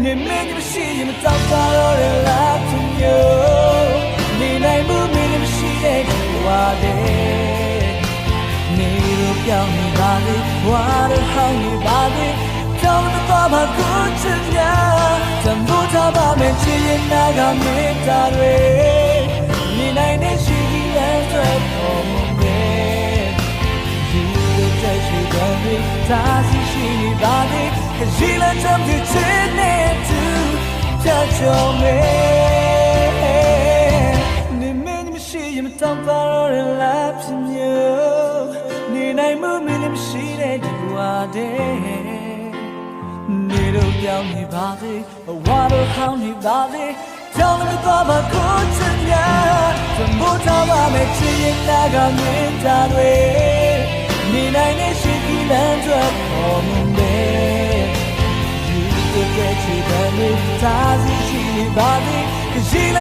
နေမင်းမရှိရင်မတောက်ပါတော့တဲ့လားသူနေနိုင်မှုမင်းမရှိတဲ့ဘဝတဲ့နေလို့ပြောင်းနေပါလေဘဝတော့ဟောင်းနေပါလေကြောင်းတော့ဘာကိုချင်ရတမိုးထားပါမယ်ချင်ရင်နာကမေတ္တာတွေနေနိုင်တဲ့ရှိကြီးလမ်းဆွဲပေါ်မယ်ဒီလိုတဲ့ရှိတဲ့ဒါစီရှိနေပါလေရှိလမ်းချမ်းတဲ့ချစ်နေသူချာချုံမယ်နေမင်းမရှိရင်မတောင်းပါတော့လားဖြစ်မျိုးနေနိုင်မှုမင်းမရှိတဲ့ဒီဝါတဲ့နေတော့ပြောင်းနေပါသေးဘဝတော့ဟောင်းနေပါသေးကြောင်းလည်းသွားပါကိုချင်ရသမိုးထားပါမယ်ချစ်ရင်နာကမင်းသားတွေနေနိုင်တဲ့ရှိကြီးလမ်းတွေပေါ်မယ်ဒီလိုကြည့်တဲ့မိသားစုရှိနေပါသေး